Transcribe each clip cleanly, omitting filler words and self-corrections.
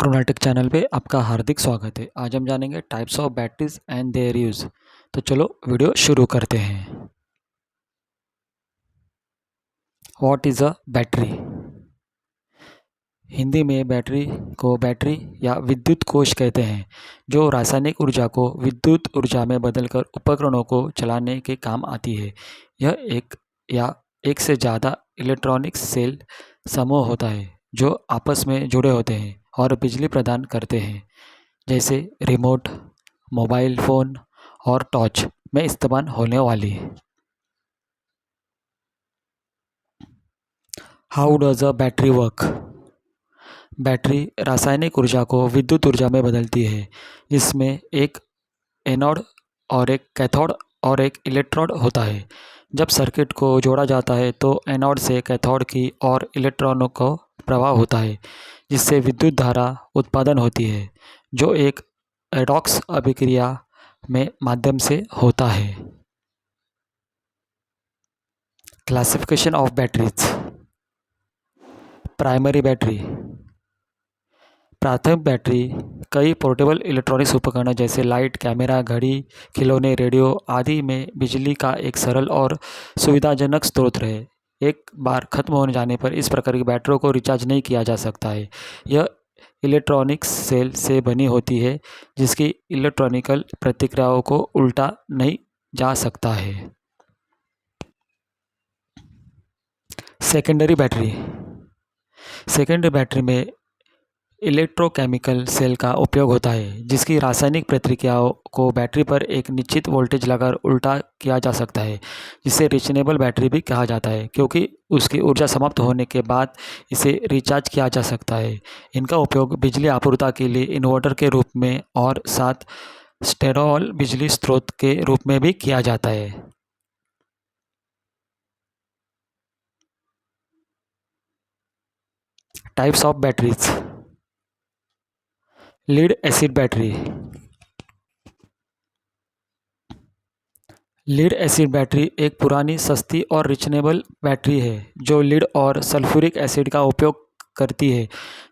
क्रोनैटिक channel पे आपका हार्दिक स्वागत है। आज हम जानेंगे types of batteries and there use. तो चलो वीडियो शुरू करते हैं। What is a battery? Hindi में बैटरी को बैटरी या विद्युत कोश कहते हैं, जो रासायनिक ऊर्जा को विद्युत ऊर्जा में बदलकर उपकरणों को चलाने के काम आती है। यह एक या एक से ज़्यादा इलेक्ट्रॉनिक सेल समूह होता है जो आपस में जुड़े होते हैं और बिजली प्रदान करते हैं, जैसे रिमोट, मोबाइल फ़ोन और टॉर्च में इस्तेमाल होने वाली। How does a battery work? Battery रासायनिक ऊर्जा को विद्युत ऊर्जा में बदलती है, जिसमें एक एनोड और एक कैथोड और एक इलेक्ट्रोड होता है। जब सर्किट को जोड़ा जाता है तो एनोड से कैथोड की ओर इलेक्ट्रॉनों को प्रवाह होता है, जिससे विद्युत धारा उत्पादन होती है, जो एक रेडॉक्स अभिक्रिया में माध्यम से होता है। Classification of batteries. Primary battery. प्राथमिक बैटरी कई पोर्टेबल इलेक्ट्रॉनिक्स उपकरण जैसे लाइट, कैमरा, घड़ी, खिलौने, रेडियो आदि में बिजली का एक सरल और सुविधाजनक स्रोत है। एक बार खत्म हो जाने पर इस प्रकार की बैटरियों को रिचार्ज नहीं किया जा सकता है। यह इलेक्ट्रॉनिक्स सेल से बनी होती है, जिसकी इलेक्ट्रॉनिकल प्रतिक्रियाओं को उल्टा नहीं जा सकता है। Secondary battery. सेकेंडरी बैटरी में इलेक्ट्रोकेमिकल सेल का उपयोग होता है, जिसकी रासायनिक प्रतिक्रियाओं को बैटरी पर एक निश्चित वोल्टेज लगाकर उल्टा किया जा सकता है, जिसे रिचार्जेबल बैटरी भी कहा जाता है, क्योंकि उसकी ऊर्जा समाप्त होने के बाद इसे रिचार्ज किया जा सकता है। इनका उपयोग बिजली आपूर्ति के लिए इन्वर्टर के रूप में और साथ स्टेबल बिजली स्रोत के रूप में भी किया जाता है। Types of batteries. Lead acid battery. Lead acid battery एक पुरानी, सस्ती और रिचार्जेबल बैटरी है जो लीड और सल्फ्यूरिक एसिड का उपयोग करती है,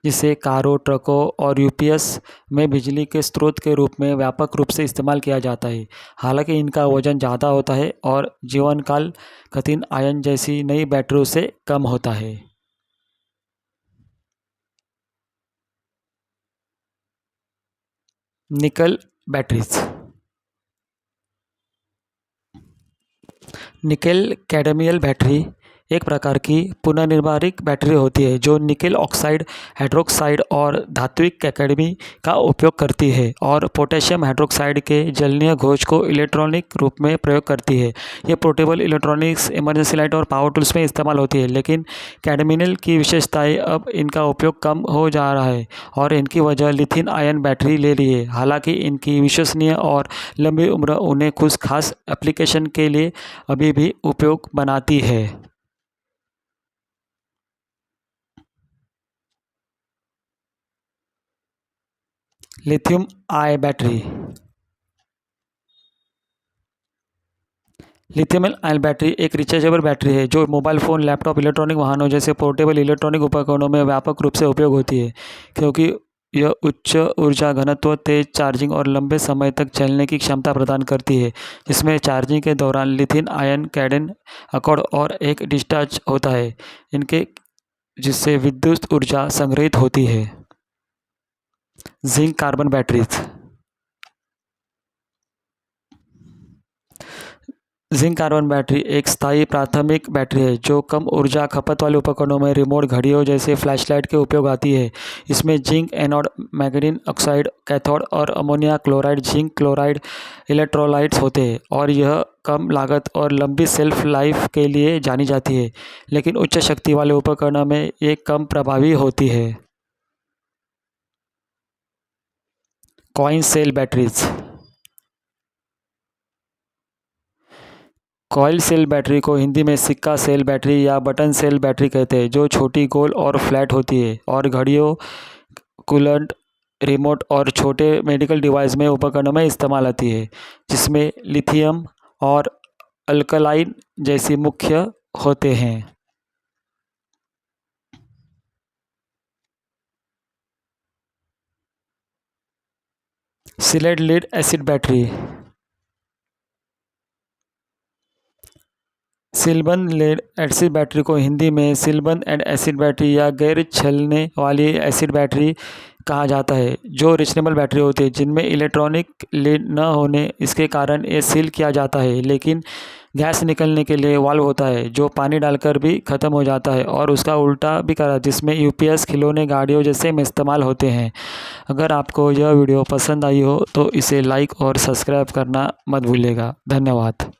जिसे कारों, ट्रकों और यूपीएस में बिजली के स्रोत के रूप में व्यापक रूप से इस्तेमाल किया जाता है। हालांकि इनका वजन ज़्यादा होता है और जीवनकाल लिथियम आयन जैसी नई बैटरियों से कम होता है। निकल बैटरीज। निकेल कैडमियल बैटरी एक प्रकार की पुनर्निर्माणिक बैटरी होती है जो निकेल ऑक्साइड, हाइड्रोक्साइड और धात्विक कैडमी का उपयोग करती है और पोटेशियम हाइड्रोक्साइड के जलनीय घोष को इलेक्ट्रॉनिक रूप में प्रयोग करती है। ये पोर्टेबल इलेक्ट्रॉनिक्स, इमरजेंसी लाइट और पावर टूल्स में इस्तेमाल होती है, लेकिन कैडमियल की विशेषताएं अब इनका उपयोग कम हो जा रहा है और इनकी वजह लिथियम आयन बैटरी ले रही है। हालांकि इनकी विश्वसनीय और लंबी उम्र उन्हें कुछ खास एप्लीकेशन के लिए अभी भी उपयोग बनाती है। Lithium ion battery. Lithium ion battery एक रिचार्जेबल बैटरी है जो मोबाइल फ़ोन, लैपटॉप, इलेक्ट्रॉनिक वाहनों जैसे पोर्टेबल इलेक्ट्रॉनिक उपकरणों में व्यापक रूप से उपयोग होती है, क्योंकि यह उच्च ऊर्जा घनत्व, तेज चार्जिंग और लंबे समय तक चलने की क्षमता प्रदान करती है, जिसमें चार्जिंग के दौरान लिथियम आयन कैडेन अकॉर्ड और एक डिस्चार्ज होता है इनके, जिससे विद्युत ऊर्जा संग्रहित होती है। Zinc carbon batteries. Zinc carbon battery एक स्थायी प्राथमिक बैटरी है जो कम ऊर्जा खपत वाले उपकरणों में रिमोट, घड़ियों जैसे फ्लैशलाइट के उपयोग आती है। इसमें zinc anode, magnesium oxide cathode और ammonia chloride, zinc chloride electrolytes होते हैं और यह कम लागत और लंबी सेल्फ लाइफ के लिए जानी जाती है, लेकिन उच्च शक्ति वाले उपकरणों में ये कम प्रभावी होती है। Coin cell batteries. Coil cell battery को हिंदी में सिक्का सेल बैटरी या बटन सेल बैटरी कहते हैं, जो छोटी, गोल और फ्लैट होती है और घड़ियों, कूलेंट, रिमोट और छोटे मेडिकल डिवाइस में उपकरणों में इस्तेमाल आती है, जिसमें लिथियम और अल्कलाइन जैसी मुख्य होते हैं। Sealed lead acid battery. सिलबंद लेड एसिड बैटरी को हिंदी में सिलबंद एंड एसिड बैटरी या गैर छलने वाली एसिड बैटरी कहा जाता है, जो रिचनेबल बैटरी होती है जिनमें इलेक्ट्रॉनिक लीड न होने इसके कारण ये सील किया जाता है, लेकिन गैस निकलने के लिए वाल्व होता है जो पानी डालकर भी ख़त्म हो जाता है और उसका उल्टा भी करा, जिसमें यूपीएस खिलौने गाड़ियों जैसे में इस्तेमाल होते हैं। अगर आपको यह वीडियो पसंद आई हो तो इसे लाइक और सब्सक्राइब करना मत भूलिएगा। धन्यवाद।